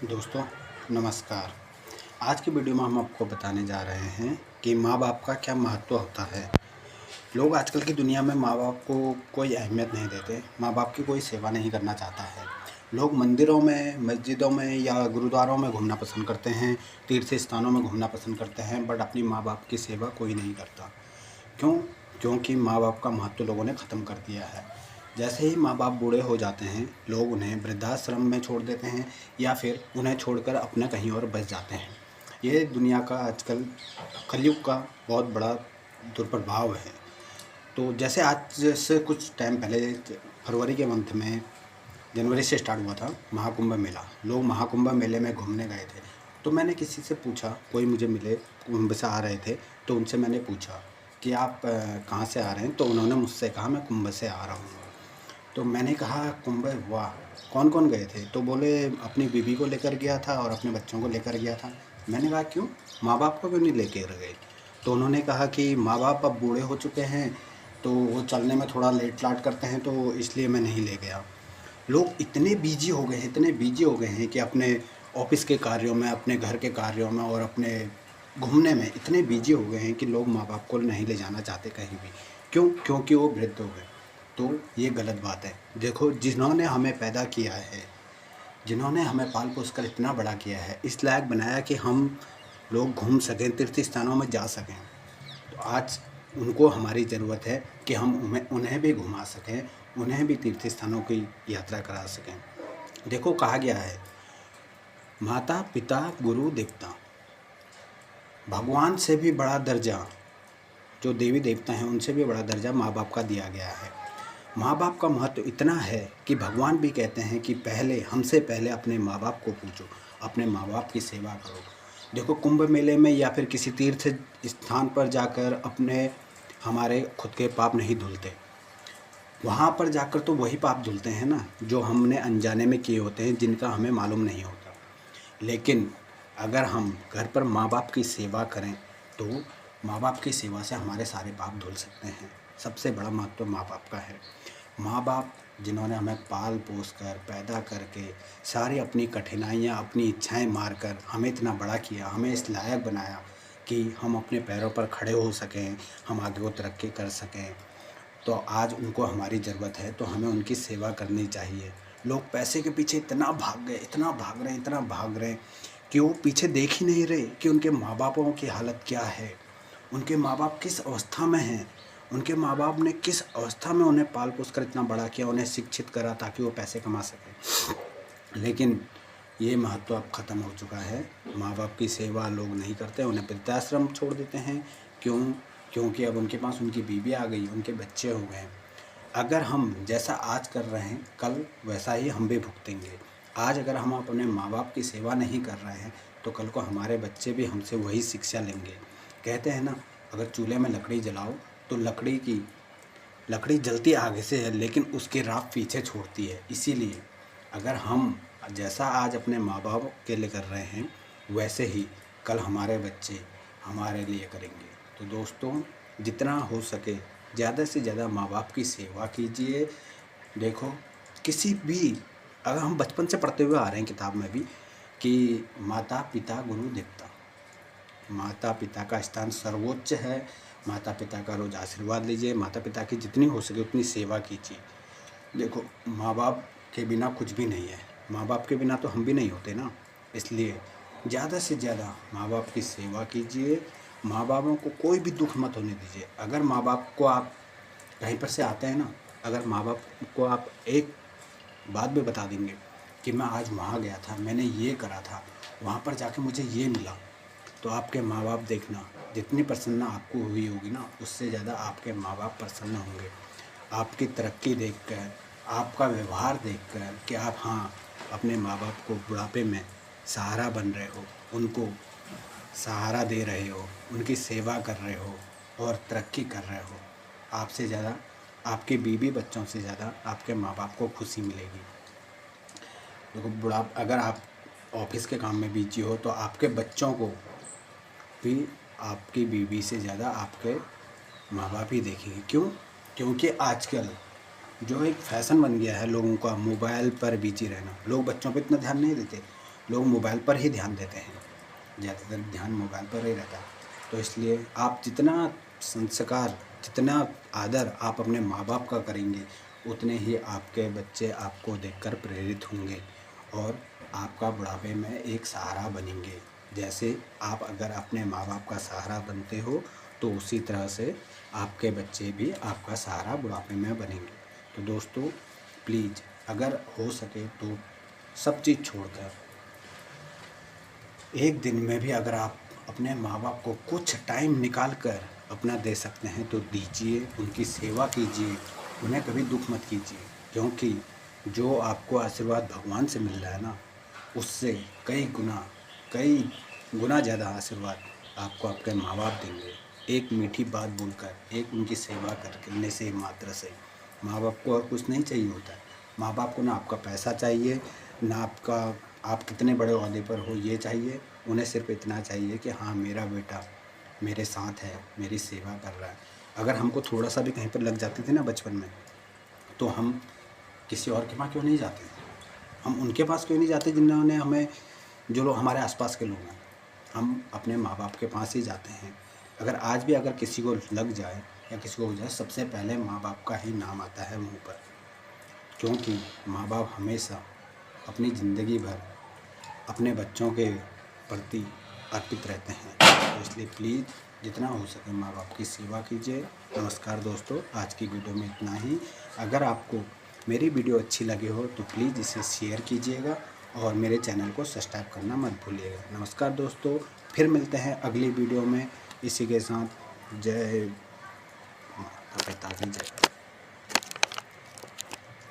दोस्तों नमस्कार। आज की वीडियो में हम आपको बताने जा रहे हैं कि माँ बाप का क्या महत्व होता है। लोग आजकल की दुनिया में माँ बाप को कोई अहमियत नहीं देते, माँ बाप की कोई सेवा नहीं करना चाहता है। लोग मंदिरों में, मस्जिदों में या गुरुद्वारों में घूमना पसंद करते हैं, तीर्थ स्थानों में घूमना पसंद करते हैं, बट अपनी माँ बाप की सेवा कोई नहीं करता। क्यों? क्योंकि माँ बाप का महत्व लोगों ने ख़त्म कर दिया है। जैसे ही माँ बाप बूढ़े हो जाते हैं, लोग उन्हें वृद्धाश्रम में छोड़ देते हैं या फिर उन्हें छोड़कर अपने कहीं और बस जाते हैं। ये दुनिया का आजकल कलयुग का बहुत बड़ा दुष्प्रभाव है। तो जैसे आज से कुछ टाइम पहले फरवरी के मंथ में, जनवरी से स्टार्ट हुआ था महाकुंभ मेला। लोग महाकुंभ मेले में घूमने गए थे। तो मैंने किसी से पूछा, कोई मुझे मिले, कुंभ से आ रहे थे, तो उनसे मैंने पूछा कि आप कहाँ से आ रहे हैं? तो उन्होंने मुझसे कहा मैं कुंभ से आ रहा हूँ। तो मैंने कहा कुंभ, वाह, कौन कौन गए थे? तो बोले अपनी बीवी को लेकर गया था और अपने बच्चों को लेकर गया था। मैंने कहा क्यों, माँ बाप को क्यों नहीं लेकर गए? तो उन्होंने कहा कि माँ बाप अब बूढ़े हो चुके हैं, तो वो चलने में थोड़ा लेट लाट करते हैं, तो इसलिए मैं नहीं ले गया। लोग इतने बिजी हो गए हैं, इतने बिजी हो गए हैं कि अपने ऑफिस के कार्यों में, अपने घर के कार्यों में और अपने घूमने में इतने बिजी हो गए हैं कि लोग माँ बाप को नहीं ले जाना चाहते कहीं भी। क्यों? क्योंकि वो वृद्ध हो गए। तो ये गलत बात है। देखो, जिन्होंने हमें पैदा किया है, जिन्होंने हमें पाल पोस कर इतना बड़ा किया है, इस लायक बनाया कि हम लोग घूम सकें, तीर्थ स्थानों में जा सकें, तो आज उनको हमारी ज़रूरत है कि हम उन्हें भी घुमा सकें, उन्हें भी तीर्थ स्थानों की यात्रा करा सकें। देखो, कहा गया है माता पिता गुरु देवता, भगवान से भी बड़ा दर्जा, जो देवी देवता हैं उनसे भी बड़ा दर्जा माँ बाप का दिया गया है। माँ बाप का महत्व इतना है कि भगवान भी कहते हैं कि पहले, हमसे पहले अपने माँ बाप को पूछो, अपने माँ बाप की सेवा करो। देखो, कुंभ मेले में या फिर किसी तीर्थ स्थान पर जाकर अपने हमारे खुद के पाप नहीं धुलते। वहाँ पर जाकर तो वही पाप धुलते हैं ना, जो हमने अनजाने में किए होते हैं, जिनका हमें मालूम नहीं होता। लेकिन अगर हम घर पर माँ बाप की सेवा करें तो माँ बाप की सेवा से हमारे सारे पाप धुल सकते हैं। सबसे बड़ा महत्व माँ बाप का है। माँ बाप जिन्होंने हमें पाल पोस कर, पैदा करके, सारी अपनी कठिनाइयाँ, अपनी इच्छाएं मार कर हमें इतना बड़ा किया, हमें इस लायक बनाया कि हम अपने पैरों पर खड़े हो सकें, हम आगे को तरक्की कर सकें। तो आज उनको हमारी ज़रूरत है, तो हमें उनकी सेवा करनी चाहिए। लोग पैसे के पीछे इतना भाग गए, इतना भाग रहे हैं, इतना भाग रहे हैं कि वो पीछे देख ही नहीं रहे कि उनके माँ बापों की हालत क्या है, उनके माँ बाप किस अवस्था में हैं, उनके माँ बाप ने किस अवस्था में उन्हें पाल पोस कर इतना बड़ा किया, उन्हें शिक्षित करा ताकि वो पैसे कमा सकें। लेकिन ये महत्व अब ख़त्म हो चुका है। माँ बाप की सेवा लोग नहीं करते, उन्हें वृद्धाश्रम छोड़ देते हैं। क्यों? क्योंकि अब उनके पास उनकी बीवी आ गई, उनके बच्चे हो गए। अगर हम जैसा आज कर रहे हैं, कल वैसा ही हम भी भुगतेंगे। आज अगर हम अपने माँ बाप की सेवा नहीं कर रहे हैं तो कल को हमारे बच्चे भी हमसे वही शिक्षा लेंगे। कहते हैं ना, अगर चूल्हे में लकड़ी जलाओ तो लकड़ी जलती आगे से है, लेकिन उसकी राख पीछे छोड़ती है। इसीलिए अगर हम जैसा आज अपने माँ बाप के लिए कर रहे हैं, वैसे ही कल हमारे बच्चे हमारे लिए करेंगे। तो दोस्तों, जितना हो सके ज़्यादा से ज़्यादा माँ बाप की सेवा कीजिए। देखो, किसी भी, अगर हम बचपन से पढ़ते हुए आ रहे हैं किताब में भी कि माता पिता गुरु देवता, माता पिता का स्थान सर्वोच्च है। माता पिता का रोज़ आशीर्वाद लीजिए, माता पिता की जितनी हो सके उतनी सेवा कीजिए। देखो, माँ बाप के बिना कुछ भी नहीं है, माँ बाप के बिना तो हम भी नहीं होते ना। इसलिए ज़्यादा से ज़्यादा माँ बाप की सेवा कीजिए। माँ बापों को कोई भी दुख मत होने दीजिए। अगर माँ बाप को आप कहीं पर से आते हैं ना, अगर माँ बाप को आप एक बात भी बता देंगे कि मैं आज वहाँ गया था, मैंने ये करा था, वहाँ पर जाके मुझे ये मिला, तो आपके माँ बाप देखना, जितनी प्रसन्नता आपको हुई होगी ना, उससे ज़्यादा आपके माँ बाप प्रसन्न होंगे। आपकी तरक्की देखकर, आपका व्यवहार देखकर कि आप, हाँ, अपने माँ बाप को बुढ़ापे में सहारा बन रहे हो, उनको सहारा दे रहे हो, उनकी सेवा कर रहे हो और तरक्की कर रहे हो, आपसे ज़्यादा, आपके बीवी बच्चों से ज़्यादा आपके माँ बाप को खुशी मिलेगी। देखो, अगर आप ऑफिस के काम में बिजी हो तो आपके बच्चों को भी आपकी बीवी से ज़्यादा आपके माँ बाप ही देखेंगे। क्यों? क्योंकि आजकल जो एक फ़ैशन बन गया है लोगों का, मोबाइल पर बिजी रहना, लोग बच्चों पे इतना ध्यान नहीं देते। लोग मोबाइल पर ही ध्यान देते हैं, ज़्यादातर ध्यान मोबाइल पर ही रहता है। तो इसलिए आप जितना संस्कार, जितना आदर आप अपने माँ बाप का करेंगे, उतने ही आपके बच्चे आपको देखकर प्रेरित होंगे और आपका बुढ़ापे में एक सहारा बनेंगे। जैसे आप अगर अपने माँ बाप का सहारा बनते हो, तो उसी तरह से आपके बच्चे भी आपका सहारा बुढ़ापे में बनेंगे। तो दोस्तों प्लीज़ अगर हो सके तो सब चीज़ छोड़कर एक दिन में भी अगर आप अपने माँ बाप को कुछ टाइम निकाल कर अपना दे सकते हैं तो दीजिए, उनकी सेवा कीजिए, उन्हें कभी दुख मत कीजिए, क्योंकि जो आपको आशीर्वाद भगवान से मिल रहा है ना, उससे कई गुना ज़्यादा आशीर्वाद आपको आपके माँ बाप देंगे। एक मीठी बात बोलकर, एक उनकी सेवा करने से मात्र से माँ बाप को और कुछ नहीं चाहिए होता है। माँ बाप को ना आपका पैसा चाहिए, ना आप कितने बड़े ओहदे पर हो ये चाहिए। उन्हें सिर्फ इतना चाहिए कि हाँ मेरा बेटा मेरे साथ है, मेरी सेवा कर रहा है। अगर हमको थोड़ा सा भी कहीं पर लग जाती थी ना बचपन में, तो हम किसी और के पास क्यों नहीं जाते थे? हम उनके पास क्यों नहीं जाते जिन्होंने हमें, जो लोग हमारे आसपास के लोग हैं, हम अपने माँ बाप के पास ही जाते हैं। अगर आज भी अगर किसी को लग जाए या किसी को हो जाए, सबसे पहले माँ बाप का ही नाम आता है मुँह पर, क्योंकि माँ बाप हमेशा अपनी ज़िंदगी भर अपने बच्चों के प्रति अर्पित रहते हैं। तो इसलिए प्लीज़ जितना हो सके माँ बाप की सेवा कीजिए। नमस्कार दोस्तों, आज की वीडियो में इतना ही। अगर आपको मेरी वीडियो अच्छी लगी हो तो प्लीज़ इसे शेयर कीजिएगा और मेरे चैनल को सब्सक्राइब करना मत भूलिएगा। नमस्कार दोस्तों, फिर मिलते हैं अगली वीडियो में। इसी के साथ जय माता पिता की जय।